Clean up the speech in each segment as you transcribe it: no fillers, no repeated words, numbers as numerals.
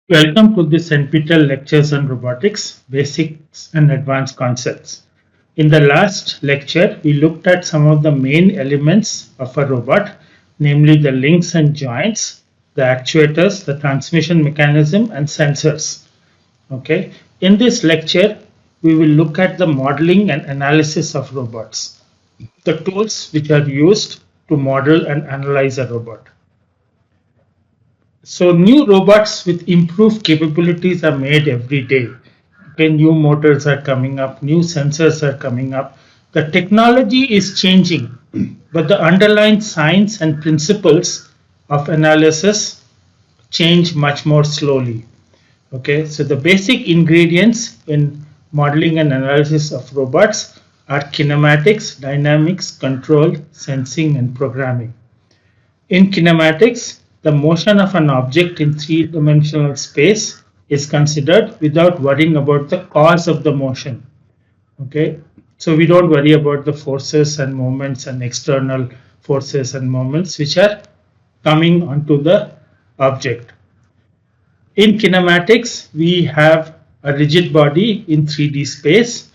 Welcome to this NPTEL lectures on robotics, basics and advanced concepts. In the last lecture, we looked at some of the main elements of a robot, namely the links and joints, the actuators, the transmission mechanism and sensors. Okay. In this lecture, we will look at the modeling and analysis of robots, the tools which are used to model and analyze a robot. So new robots with improved capabilities are made every day. Okay, new motors are coming up, new sensors are coming up. The technology is changing, but the underlying science and principles of analysis change much more slowly. Okay, so the basic ingredients in modeling and analysis of robots are kinematics, dynamics, control, sensing, and programming. In kinematics, the motion of an object in three-dimensional space is considered without worrying about the cause of the motion. Okay, so we don't worry about the forces and moments and external forces and moments which are coming onto the object. In kinematics, we have a rigid body in 3D space.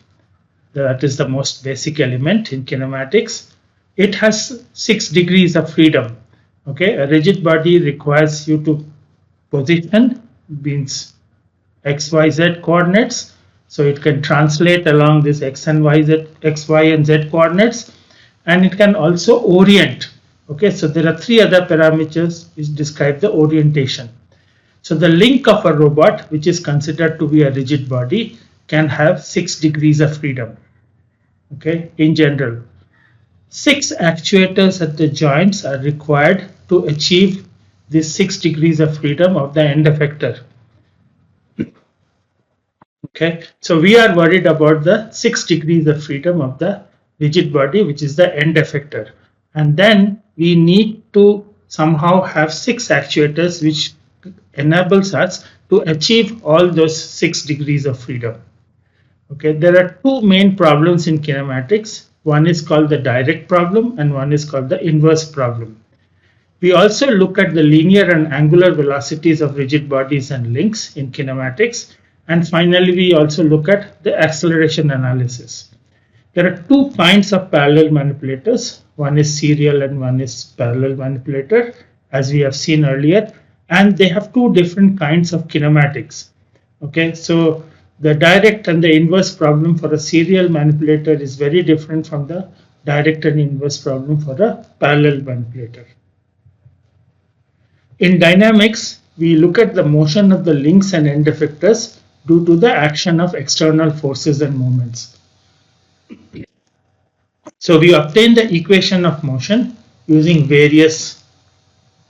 That is the most basic element in kinematics. It has 6 degrees of freedom. Okay, a rigid body requires you to position, means x, y, z coordinates. So it can translate along this x and y, z, x, y, and z coordinates, and it can also orient. Okay, so there are 3 other parameters which describe the orientation. So the link of a robot, which is considered to be a rigid body, can have 6 degrees of freedom. Okay, in general. 6 actuators at the joints are required to achieve this 6 degrees of freedom of the end effector. Okay, so we are worried about the 6 degrees of freedom of the rigid body, which is the end effector. And then we need to somehow have 6 actuators which enables us to achieve all those 6 degrees of freedom. Okay, there are 2 main problems in kinematics. One is called the direct problem and one is called the inverse problem. We also look at the linear and angular velocities of rigid bodies and links in kinematics. And finally, we also look at the acceleration analysis. There are 2 kinds of parallel manipulators. One is serial and one is parallel manipulator, as we have seen earlier. And they have 2 different kinds of kinematics. Okay, so the direct and the inverse problem for a serial manipulator is very different from the direct and inverse problem for a parallel manipulator. In dynamics, we look at the motion of the links and end effectors due to the action of external forces and moments. So we obtain the equation of motion using various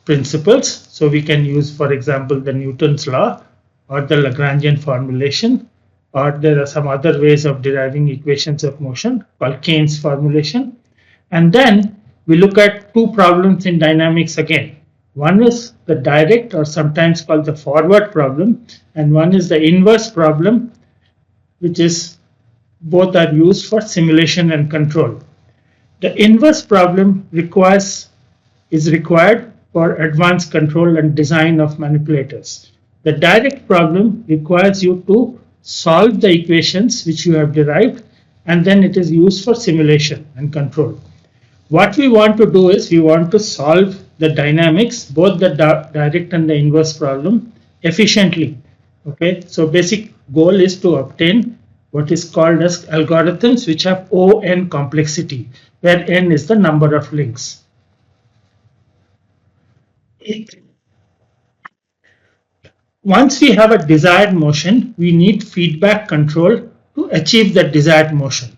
principles. So we can use, for example, the Newton's law or the Lagrangian formulation, or there are some other ways of deriving equations of motion called Keynes formulation. And then we look at 2 problems in dynamics again. One is the direct, or sometimes called the forward problem, and one is the inverse problem, which is both are used for simulation and control. The inverse problem is required for advanced control and design of manipulators. The direct problem requires you to solve the equations which you have derived, and then it is used for simulation and control. What we want to do is we want to solve the dynamics, both the direct and the inverse problem, efficiently. Okay, so basic goal is to obtain what is called as algorithms which have O(n) complexity, where n is the number of links. Once we have a desired motion, we need feedback control to achieve the desired motion.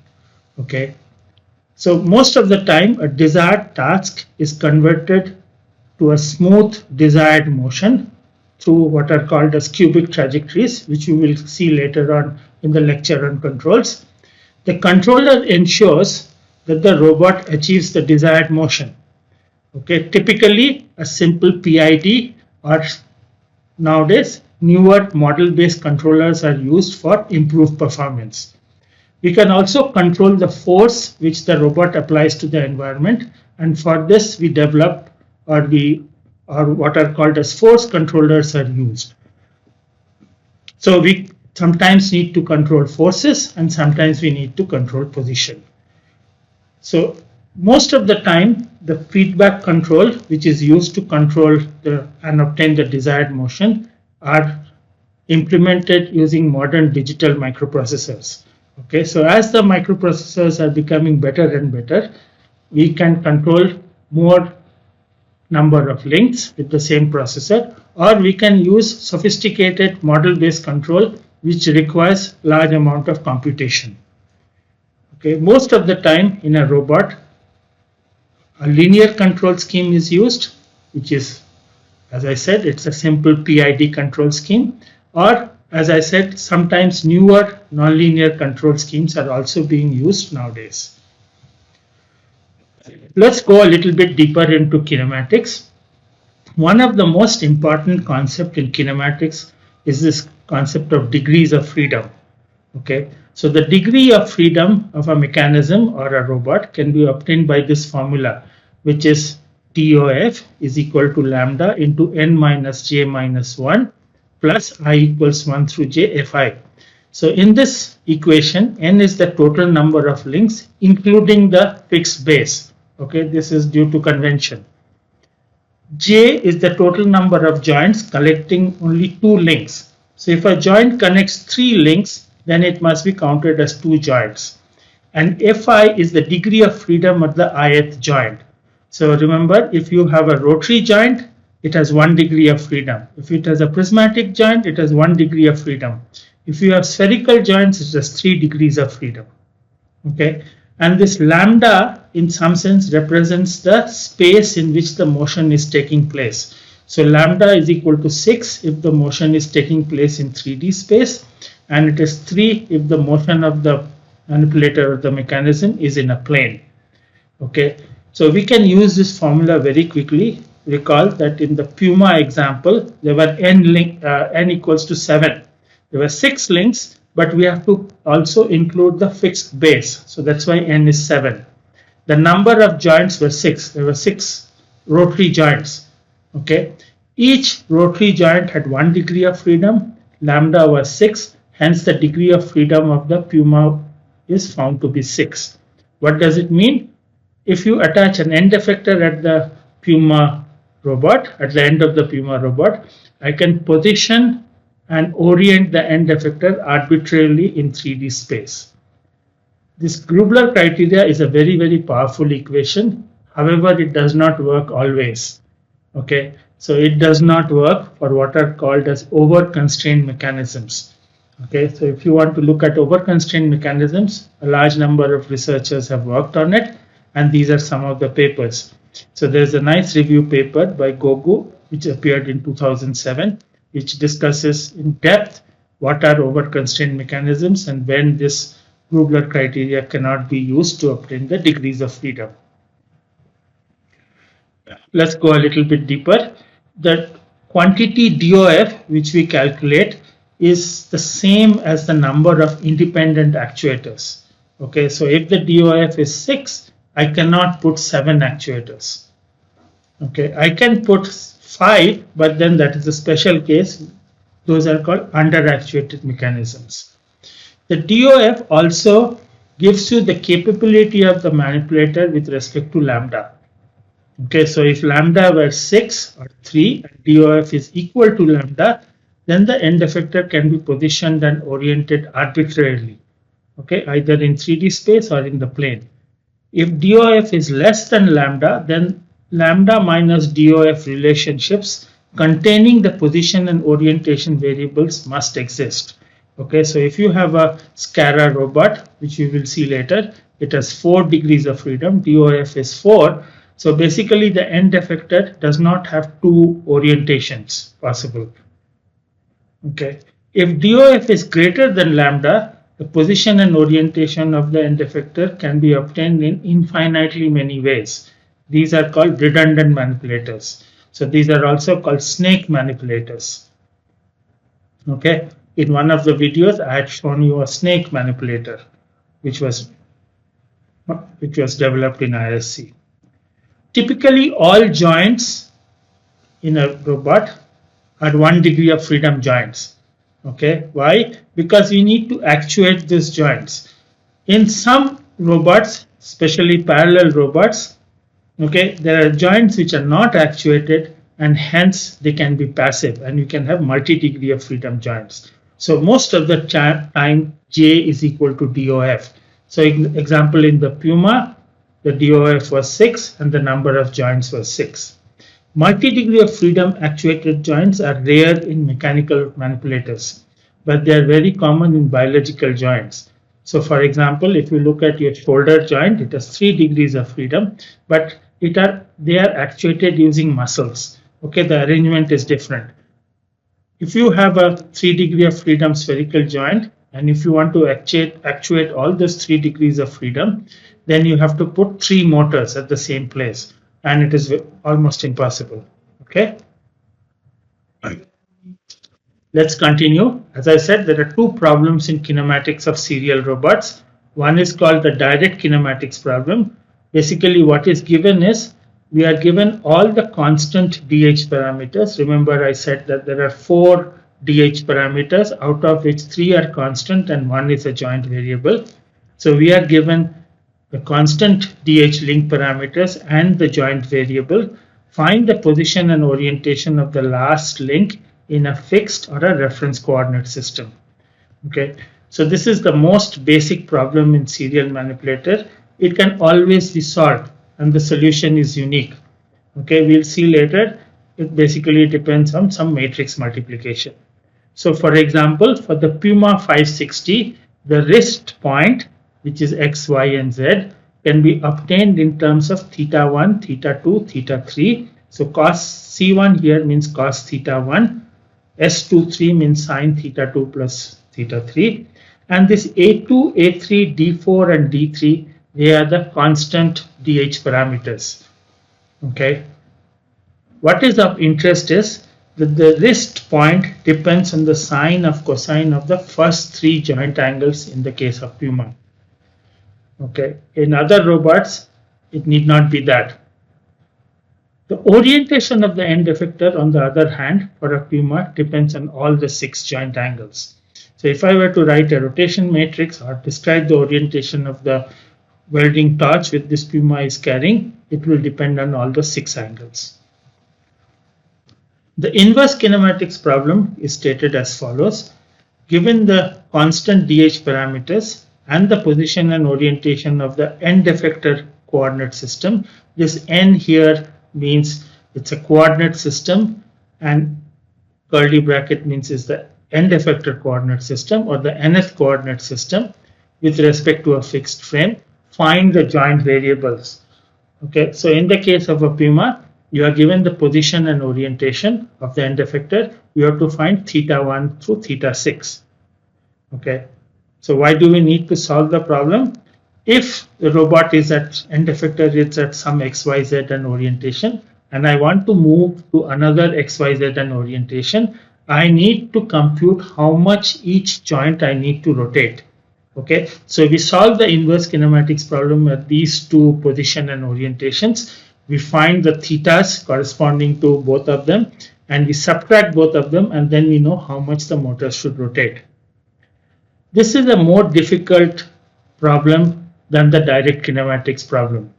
Okay, so most of the time a desired task is converted to a smooth desired motion through what are called as cubic trajectories, which you will see later on in the lecture on controls. The controller ensures that the robot achieves the desired motion. Okay, typically a simple PID, or nowadays newer model-based controllers are used for improved performance. We can also control the force which the robot applies to the environment, and for this we developed or what are called as force controllers are used. So we sometimes need to control forces and sometimes we need to control position. So most of the time, the feedback control, which is used to control and obtain the desired motion, are implemented using modern digital microprocessors. Okay, so as the microprocessors are becoming better and better, we can control more number of links with the same processor, or we can use sophisticated model-based control, which requires large amount of computation. Okay, most of the time in a robot, a linear control scheme is used, which is, as I said, it's a simple PID control scheme, or as I said, sometimes newer nonlinear control schemes are also being used nowadays. Let's go a little bit deeper into kinematics. One of the most important concepts in kinematics is this concept of degrees of freedom. Okay, so the degree of freedom of a mechanism or a robot can be obtained by this formula, which is DOF is equal to lambda into n minus j minus 1 plus I equals 1 through j fi. So in this equation, n is the total number of links, including the fixed base. Okay, this is due to convention. J is the total number of joints collecting only 2 links. So if a joint connects 3 links, then it must be counted as 2 joints. And Fi is the degree of freedom of the ith joint. So remember, if you have a rotary joint, it has 1 degree of freedom. If it has a prismatic joint, it has 1 degree of freedom. If you have spherical joints, it has 3 degrees of freedom. Okay, and this lambda in some sense represents the space in which the motion is taking place. So lambda is equal to 6 if the motion is taking place in 3D space, and it is 3 if the motion of the manipulator or the mechanism is in a plane. Okay, so we can use this formula very quickly. Recall that in the Puma example, there were n equals to 7. There were 6 links, but we have to also include the fixed base. So that's why n is 7. The number of joints were 6. There were 6 rotary joints. Okay, each rotary joint had 1 degree of freedom. Lambda was 6. Hence, the degree of freedom of the Puma is found to be 6. What does it mean? If you attach an end effector at the Puma robot, at the end of the Puma robot, I can position and orient the end effector arbitrarily in 3D space. This Grubler criteria is a very, very powerful equation. However, it does not work always. Okay, so it does not work for what are called as over-constrained mechanisms. Okay, so if you want to look at over-constrained mechanisms, a large number of researchers have worked on it, and these are some of the papers. So there's a nice review paper by Gogu, which appeared in 2007, which discusses in depth what are over-constrained mechanisms and when this Grubler criteria cannot be used to obtain the degrees of freedom. Let's go a little bit deeper. The quantity DOF, which we calculate, is the same as the number of independent actuators. Okay, so if the DOF is 6, I cannot put 7 actuators. Okay, I can put 5, but then that is a special case. Those are called under-actuated mechanisms. The DOF also gives you the capability of the manipulator with respect to lambda. Okay, so if lambda were 6 or 3 and DOF is equal to lambda, then the end effector can be positioned and oriented arbitrarily. Okay, either in 3D space or in the plane. If DOF is less than lambda, then lambda minus DOF relationships containing the position and orientation variables must exist. Okay, so if you have a SCARA robot, which you will see later, it has 4 degrees of freedom, DOF is 4. So basically the end effector does not have 2 orientations possible. Okay, if DOF is greater than lambda, the position and orientation of the end effector can be obtained in infinitely many ways. These are called redundant manipulators. So these are also called snake manipulators. Okay, in one of the videos I had shown you a snake manipulator, which was developed in ISC. Typically, all joints in a robot are 1 degree of freedom joints. Okay, why? Because you need to actuate these joints. In some robots, especially parallel robots, okay, there are joints which are not actuated and hence they can be passive and you can have multi-degree of freedom joints. So most of the time J is equal to DOF. So example, in the Puma, the DOF was 6 and the number of joints was 6. Multi-degree of freedom actuated joints are rare in mechanical manipulators, but they are very common in biological joints. So for example, if you look at your shoulder joint, it has 3 degrees of freedom, but they are actuated using muscles. Okay, the arrangement is different. If you have a 3 degree of freedom spherical joint, and if you want to actuate all those 3 degrees of freedom, then you have to put 3 motors at the same place, and it is almost impossible. Okay, let's continue. As I said, there are two problems in kinematics of serial robots. One is called the direct kinematics problem. Basically, what is given is we are given all the constant DH parameters. Remember, I said that there are 4 DH parameters, out of which 3 are constant and 1 is a joint variable. So we are given the constant DH link parameters and the joint variable. Find the position and orientation of the last link in a fixed or a reference coordinate system. Okay, so this is the most basic problem in serial manipulator. It can always be solved and the solution is unique. Okay, we'll see later. It basically depends on some matrix multiplication. So for example, for the Puma 560, the wrist point, which is x, y, and z, can be obtained in terms of theta 1, theta 2, theta 3. So cos C1 here means cos theta 1, S23 means sine theta 2 plus theta 3. And this A2, A3, D4, and D3, they are the constant DH parameters. Okay. What is of interest is that the wrist point depends on the sine of cosine of the first 3 joint angles in the case of Puma. Okay. In other robots, it need not be that. The orientation of the end effector, on the other hand, for a Puma depends on all the 6 joint angles. So if I were to write a rotation matrix or describe the orientation of the welding torch which this Puma is carrying, it will depend on all the 6 angles. The inverse kinematics problem is stated as follows. Given the constant DH parameters and the position and orientation of the end effector coordinate system, this n here means it's a coordinate system and curly bracket means is the end effector coordinate system or the nth coordinate system with respect to a fixed frame. Find the joint variables. Okay, so in the case of a Puma, you are given the position and orientation of the end effector. You have to find theta 1 through theta 6. Okay, so why do we need to solve the problem? If the robot is at end effector, it's at some XYZ and orientation, and I want to move to another XYZ and orientation, I need to compute how much each joint I need to rotate. Okay, so we solve the inverse kinematics problem at these 2 position and orientations. We find the thetas corresponding to both of them and we subtract both of them, and then we know how much the motor should rotate. This is a more difficult problem than the direct kinematics problem.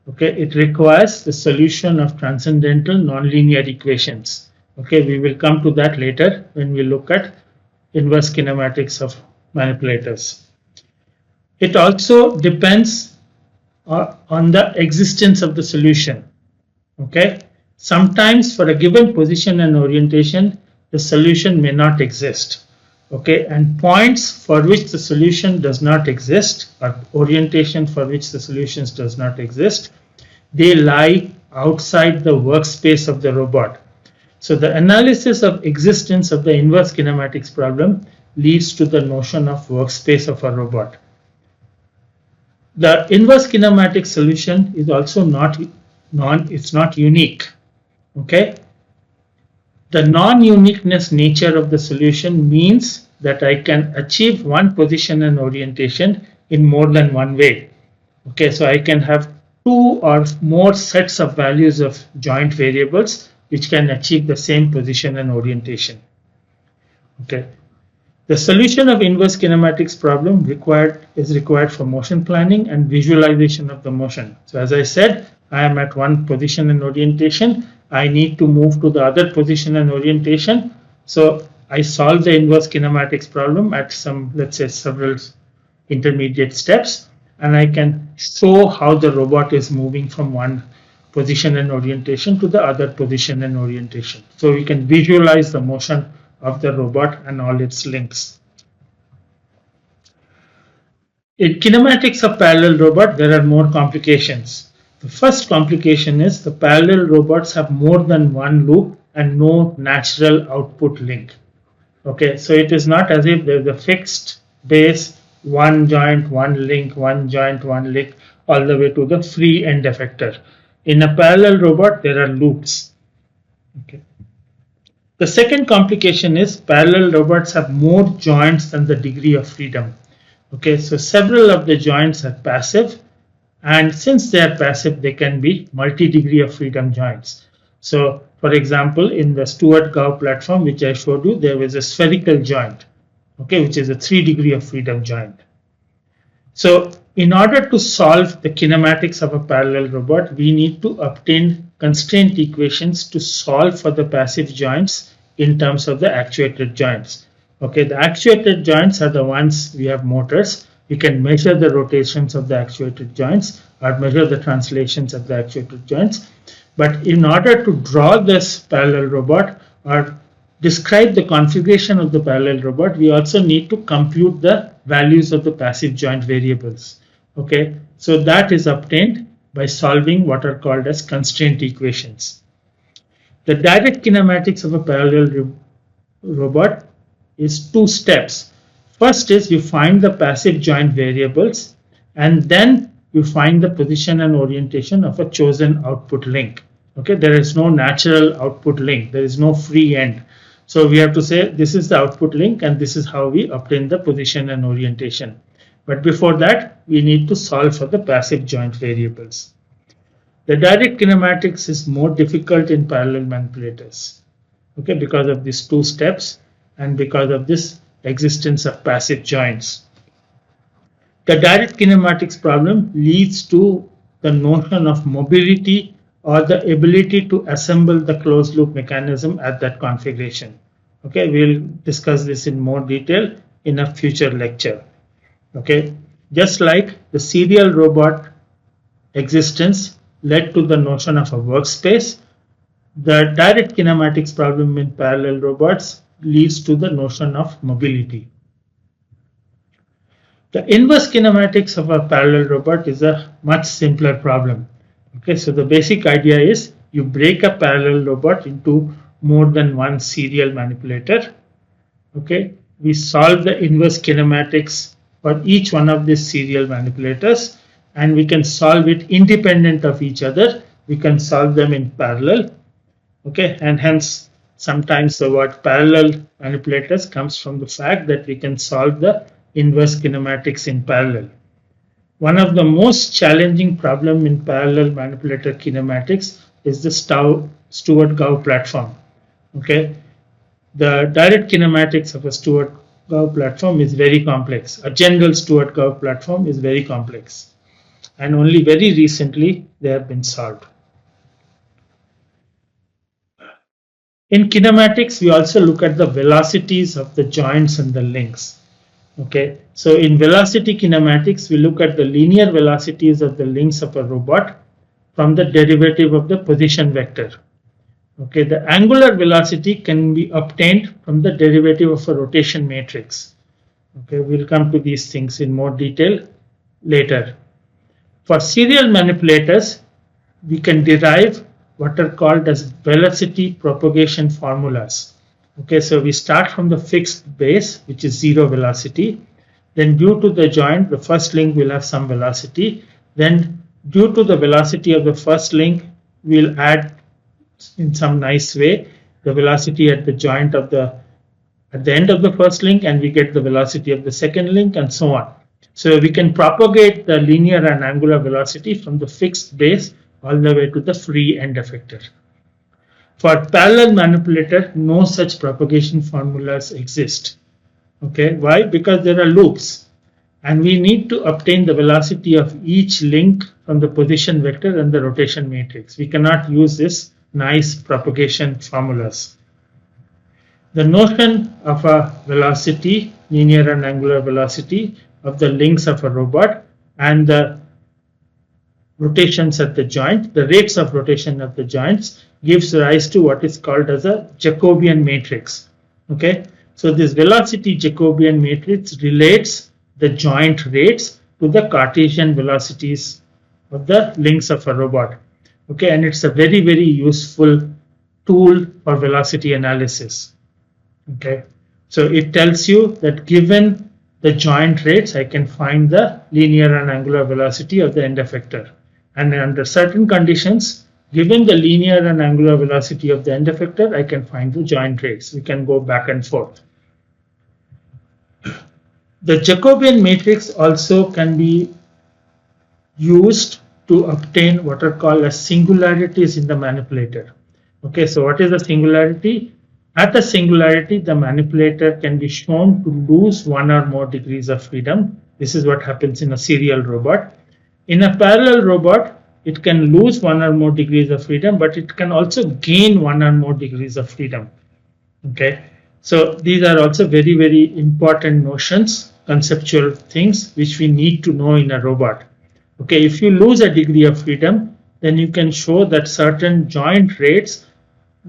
Okay, it requires the solution of transcendental nonlinear equations. Okay, we will come to that later when we look at inverse kinematics of manipulators. It also depends on the existence of the solution. Okay, sometimes for a given position and orientation, the solution may not exist. Okay, and points for which the solution does not exist or orientation for which the solutions does not exist, they lie outside the workspace of the robot. So the analysis of existence of the inverse kinematics problem leads to the notion of workspace of a robot. The inverse kinematic solution is also not unique. Okay, the non-uniqueness nature of the solution means that I can achieve one position and orientation in more than one way. Okay, so I can have 2 or more sets of values of joint variables which can achieve the same position and orientation. Okay, The solution of inverse kinematics problem is required for motion planning and visualization of the motion. So as I said, I am at one position and orientation. I need to move to the other position and orientation. So I solve the inverse kinematics problem at some, let's say, several intermediate steps, and I can show how the robot is moving from one position and orientation to the other position and orientation. So we can visualize the motion of the robot and all its links. In kinematics of parallel robot, there are more complications. The first complication is the parallel robots have more than one loop and no natural output link. Okay, so it is not as if there's a fixed base, one joint, one link, one joint, one link, all the way to the free end effector. In a parallel robot, there are loops. Okay. The second complication is parallel robots have more joints than the degree of freedom. Okay, so several of the joints are passive, and since they are passive, they can be multi-degree of freedom joints. So, for example, in the Stewart-Gao platform, which I showed you, there was a spherical joint, okay, which is a 3-degree of freedom joint. So, in order to solve the kinematics of a parallel robot, we need to obtain constraint equations to solve for the passive joints in terms of the actuated joints. Okay, the actuated joints are the ones we have motors. We can measure the rotations of the actuated joints or measure the translations of the actuated joints. But in order to draw this parallel robot or describe the configuration of the parallel robot, we also need to compute the values of the passive joint variables. Okay, so that is obtained by solving what are called as constraint equations. The direct kinematics of a parallel robot is 2 steps. First is you find the passive joint variables, and then you find the position and orientation of a chosen output link. Okay, there is no natural output link, there is no free end. So we have to say this is the output link and this is how we obtain the position and orientation. But before that, we need to solve for the passive joint variables. The direct kinematics is more difficult in parallel manipulators, okay, because of these 2 steps and because of this existence of passive joints. The direct kinematics problem leads to the notion of mobility or the ability to assemble the closed loop mechanism at that configuration. Okay, we'll discuss this in more detail in a future lecture. Okay, just like the serial robot existence led to the notion of a workspace, the direct kinematics problem in parallel robots leads to the notion of mobility. The inverse kinematics of a parallel robot is a much simpler problem. Okay, so the basic idea is you break a parallel robot into more than one serial manipulator. Okay, we solve the inverse kinematics for each one of these serial manipulators, and we can solve it independent of each other. We can solve them in parallel. Okay, and hence sometimes the word parallel manipulators comes from the fact that we can solve the inverse kinematics in parallel. One of the most challenging problems in parallel manipulator kinematics is the Stewart-Gao platform. Okay, the direct kinematics of a Stewart-Gao platform is very complex. A general Stewart-Gao platform is very complex, and only very recently they have been solved. In kinematics, we also look at the velocities of the joints and the links. Okay, so in velocity kinematics, we look at the linear velocities of the links of a robot from the derivative of the position vector. Okay, the angular velocity can be obtained from the derivative of a rotation matrix. Okay, we'll come to these things in more detail later. For serial manipulators, we can derive what are called as velocity propagation formulas. Okay, so we start from the fixed base, which is 0 velocity. Then due to the joint, the first link will have some velocity. Then due to the velocity of the first link, we'll add in some nice way the velocity at the joint of at the end of the first link, and we get the velocity of the second link, and so on. So we can propagate the linear and angular velocity from the fixed base all the way to the free end effector. For parallel manipulator, no such propagation formulas exist. Okay, why? Because there are loops, and we need to obtain the velocity of each link from the position vector and the rotation matrix. We cannot use this nice propagation formulas. The notion of a velocity, linear and angular velocity of the links of a robot, and the rotations at the joint, the rates of rotation of the joints, gives rise to what is called as a Jacobian matrix. Okay, so this velocity Jacobian matrix relates the joint rates to the Cartesian velocities of the links of a robot. Okay, and it's a very, very useful tool for velocity analysis. Okay, so it tells you that given the joint rates, I can find the linear and angular velocity of the end effector. And under certain conditions, given the linear and angular velocity of the end effector, I can find the joint rates. We can go back and forth. The Jacobian matrix also can be used to obtain what are called as singularities in the manipulator. Okay, so what is a singularity? At a singularity, the manipulator can be shown to lose 1 or more degrees of freedom. This is what happens in a serial robot. In a parallel robot, it can lose 1 or more degrees of freedom, but it can also gain 1 or more degrees of freedom. Okay, so these are also very, very important notions, conceptual things which we need to know in a robot. Okay, if you lose a degree of freedom, then you can show that certain joint rates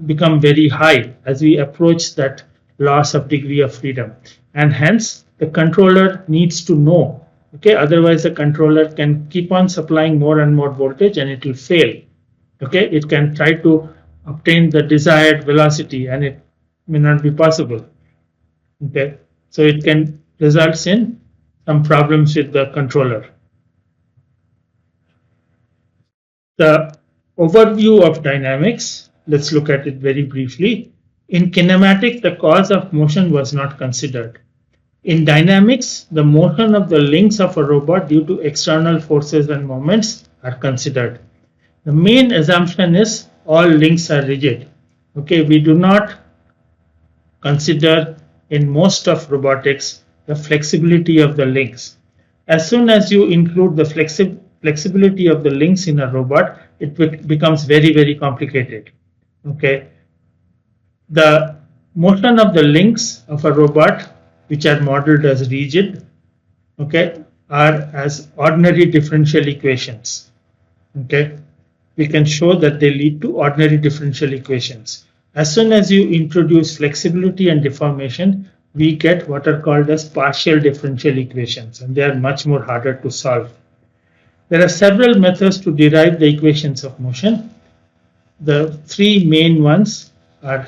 become very high as we approach that loss of degree of freedom, and hence the controller needs to know. Okay, otherwise the controller can keep on supplying more and more voltage and it will fail. Okay, it can try to obtain the desired velocity and it may not be possible. Okay, so it can result in some problems with the controller. The overview of dynamics, let's look at it very briefly. In kinematics, the cause of motion was not considered. In dynamics, the motion of the links of a robot due to external forces and moments are considered. The main assumption is all links are rigid. Okay, we do not consider in most of robotics the flexibility of the links. As soon as you include the flexibility of the links in a robot, it becomes very, very complicated. Okay, the motion of the links of a robot, which are modeled as rigid, okay, are as ordinary differential equations. Okay, we can show that they lead to ordinary differential equations. As soon as you introduce flexibility and deformation, we get what are called as partial differential equations, and they are much more harder to solve. There are several methods to derive the equations of motion. The three main ones are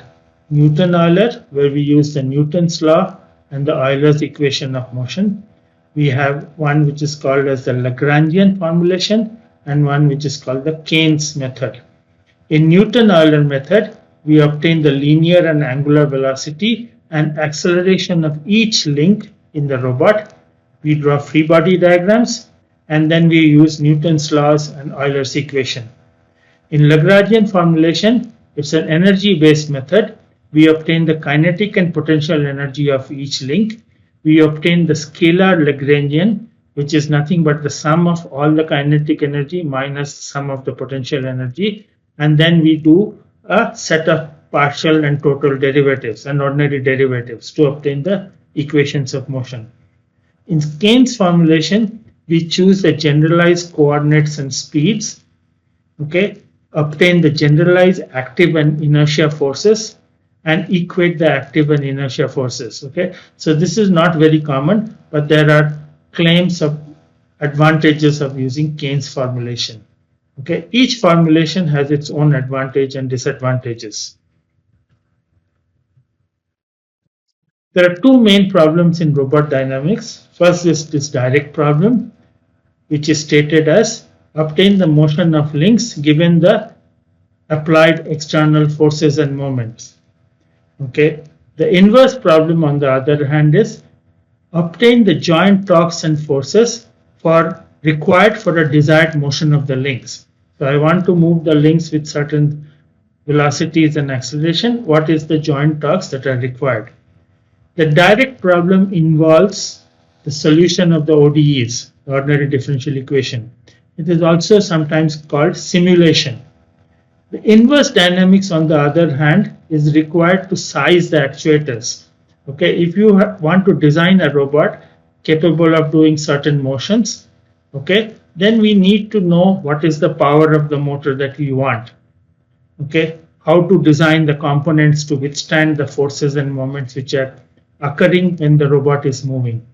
Newton-Euler, where we use the Newton's law and the Euler's equation of motion. We have one which is called as the Lagrangian formulation and one which is called the Keynes method. In Newton-Euler method, we obtain the linear and angular velocity and acceleration of each link in the robot. We draw free body diagrams and then we use Newton's laws and Euler's equation. In Lagrangian formulation, it's an energy-based method. We obtain the kinetic and potential energy of each link. We obtain the scalar Lagrangian, which is nothing but the sum of all the kinetic energy minus sum of the potential energy. And then we do a set of partial and total derivatives and ordinary derivatives to obtain the equations of motion. In Keynes formulation, we choose the generalized coordinates and speeds, okay, obtain the generalized active and inertia forces and equate the active and inertia forces. Okay, so this is not very common, but there are claims of advantages of using Keynes formulation. Okay, each formulation has its own advantage and disadvantages. There are two main problems in robot dynamics. First is this direct problem, which is stated as obtain the motion of links given the applied external forces and moments. Okay, the inverse problem on the other hand is obtain the joint torques and forces required for a desired motion of the links. So I want to move the links with certain velocities and acceleration. What is the joint torques that are required? The direct problem involves the solution of the ODEs, ordinary differential equation. It is also sometimes called simulation. The inverse dynamics, on the other hand, is required to size the actuators. Okay, if you want to design a robot capable of doing certain motions, okay, then we need to know what is the power of the motor that we want. Okay, how to design the components to withstand the forces and moments which are occurring when the robot is moving.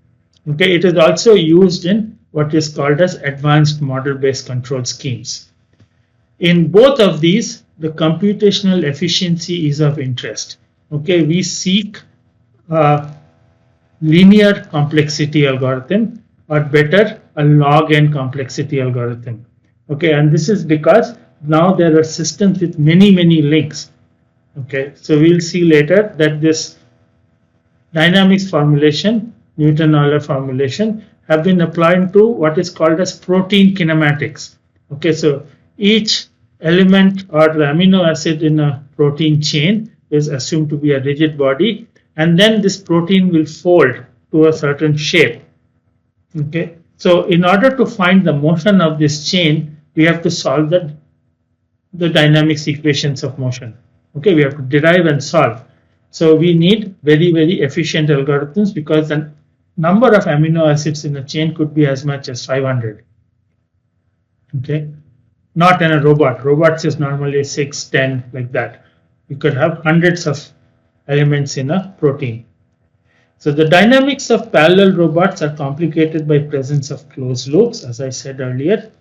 Okay, it is also used in what is called as advanced model-based control schemes. In both of these, the computational efficiency is of interest. Okay, we seek a linear complexity algorithm, or better, a log n complexity algorithm. Okay, and this is because now there are systems with many links. Okay, so we'll see later that this dynamics formulation, Newton-Euler formulation, have been applied to what is called as protein kinematics. Okay, so each element or the amino acid in a protein chain is assumed to be a rigid body, and then this protein will fold to a certain shape. Okay, so in order to find the motion of this chain, we have to solve the dynamics equations of motion. Okay, we have to derive and solve. So we need very efficient algorithms because the number of amino acids in a chain could be as much as 500. Okay, not in a robot. Robots is normally 6, 10, like that. You could have hundreds of elements in a protein. So the dynamics of parallel robots are complicated by presence of closed loops, as I said earlier.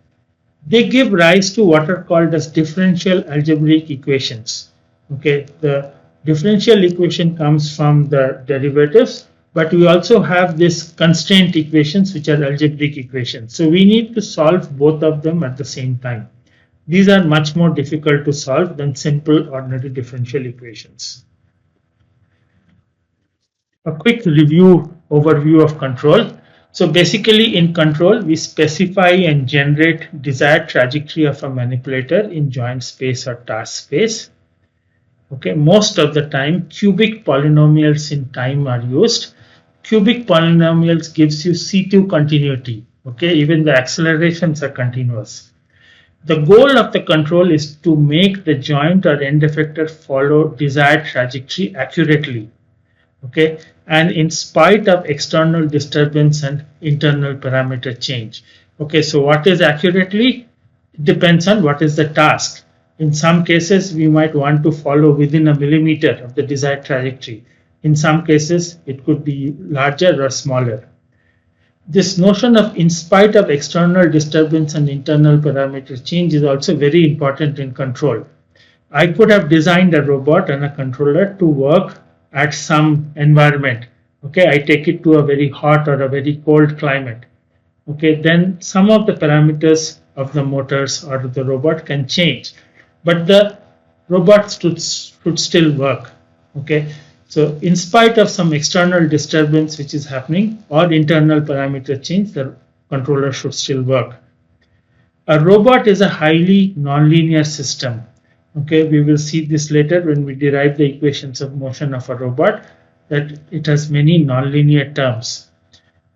They give rise to what are called as differential algebraic equations. Okay, the differential equation comes from the derivatives, but we also have these constraint equations which are algebraic equations. So we need to solve both of them at the same time. These are much more difficult to solve than simple ordinary differential equations. A quick overview of control. So basically in control, we specify and generate desired trajectory of a manipulator in joint space or task space. Okay, most of the time cubic polynomials in time are used. Cubic polynomials gives you C2 continuity. Okay, even the accelerations are continuous. The goal of the control is to make the joint or end effector follow desired trajectory accurately. Okay, and in spite of external disturbance and internal parameter change. Okay, so what is accurately? It depends on what is the task. In some cases, we might want to follow within a millimeter of the desired trajectory. In some cases, it could be larger or smaller. This notion of in spite of external disturbance and internal parameter change is also very important in control. I could have designed a robot and a controller to work at some environment. Okay, I take it to a very hot or a very cold climate. Okay, then some of the parameters of the motors or the robot can change, but the robot should still work. Okay, so in spite of some external disturbance which is happening or internal parameter change, the controller should still work. A robot is a highly nonlinear system. Okay, we will see this later when we derive the equations of motion of a robot, that it has many nonlinear terms.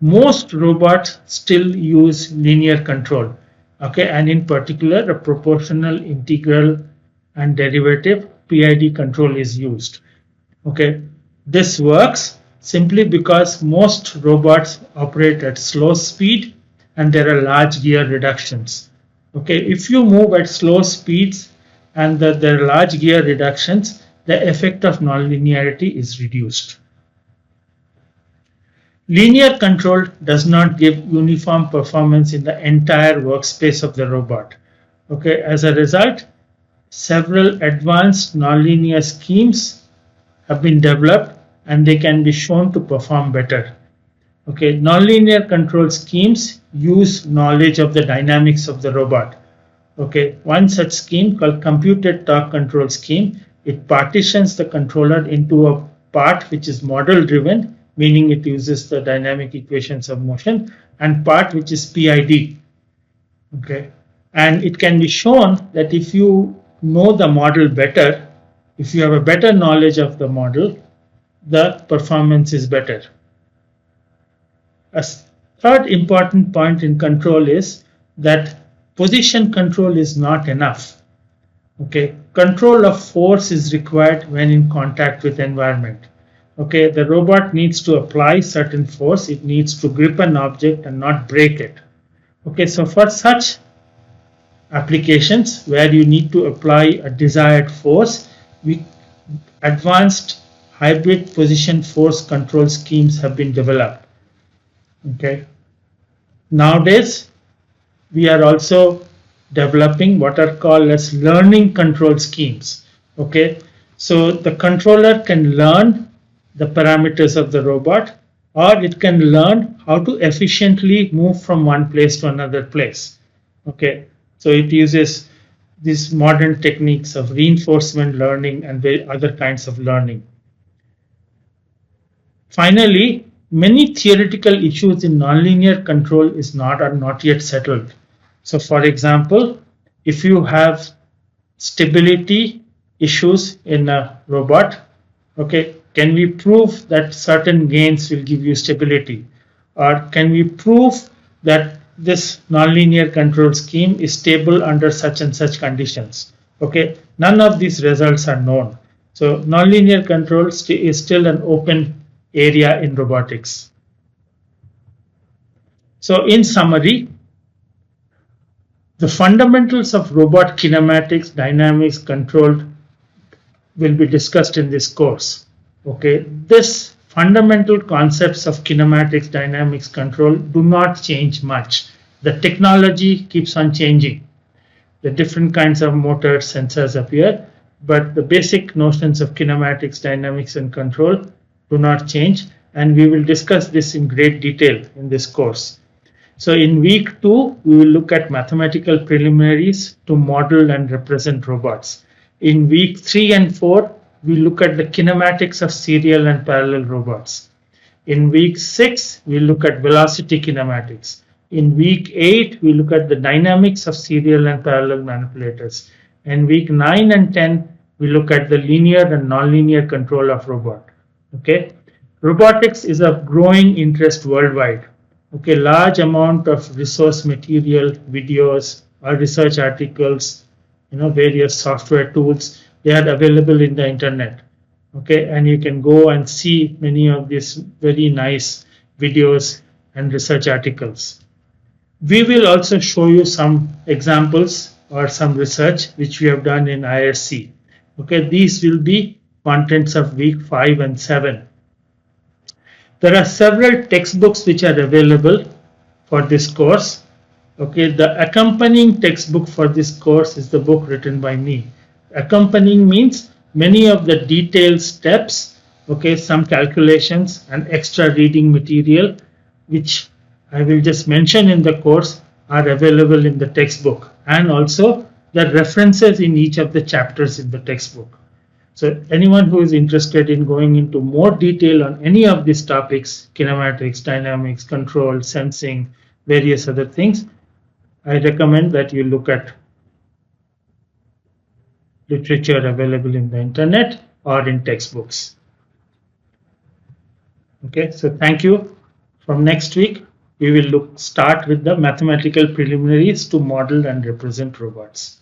Most robots still use linear control. Okay, and in particular, a proportional, integral, and derivative PID control is used. Okay, this works simply because most robots operate at slow speed and there are large gear reductions. Okay, if you move at slow speeds and there are large gear reductions, the effect of nonlinearity is reduced. Linear control does not give uniform performance in the entire workspace of the robot. Okay, as a result, several advanced nonlinear schemes have been developed and they can be shown to perform better. Okay, nonlinear control schemes use knowledge of the dynamics of the robot. Okay, one such scheme called computed torque control scheme, it partitions the controller into a part which is model driven, meaning it uses the dynamic equations of motion, and part which is PID. Okay, and it can be shown that if you know the model better, if you have a better knowledge of the model, the performance is better. A third important point in control is that position control is not enough. Okay, control of force is required when in contact with environment. Okay, the robot needs to apply certain force. It needs to grip an object and not break it. Okay, so for such applications where you need to apply a desired force, we advanced hybrid position force control schemes have been developed. Okay, nowadays we are also developing what are called as learning control schemes. Okay, so the controller can learn the parameters of the robot, or it can learn how to efficiently move from one place to another place. Okay, so it uses these modern techniques of reinforcement learning and other kinds of learning. Finally, many theoretical issues in nonlinear control are not yet settled. So for example, if you have stability issues in a robot, okay, can we prove that certain gains will give you stability? Or can we prove that this nonlinear control scheme is stable under such and such conditions? Okay, none of these results are known. So nonlinear control is still an open area in robotics. So in summary, the fundamentals of robot kinematics, dynamics, control will be discussed in this course. Okay, this fundamental concepts of kinematics, dynamics, control do not change much. The technology keeps on changing. The different kinds of motors, sensors appear, but the basic notions of kinematics, dynamics, and control do not change, and we will discuss this in great detail in this course. So in week 2, we will look at mathematical preliminaries to model and represent robots. In week 3 and 4, we look at the kinematics of serial and parallel robots. In week 6, we look at velocity kinematics. In week 8, we look at the dynamics of serial and parallel manipulators. In week 9 and 10, we look at the linear and nonlinear control of robot. Okay, robotics is of growing interest worldwide. Okay, large amount of resource material, videos, or research articles, various software tools, they are available in the internet. Okay, and you can go and see many of these very nice videos and research articles. We will also show you some examples or some research which we have done in ISC. Okay, these will be contents of week 5 and 7. There are several textbooks which are available for this course. Okay, the accompanying textbook for this course is the book written by me. Accompanying means many of the detailed steps, okay, some calculations and extra reading material which I will just mention in the course are available in the textbook, and also the references in each of the chapters in the textbook. So anyone who is interested in going into more detail on any of these topics, kinematics, dynamics, control, sensing, various other things, I recommend that you look at literature available in the internet or in textbooks. Okay, so thank you. From next week, we will start with the mathematical preliminaries to model and represent robots.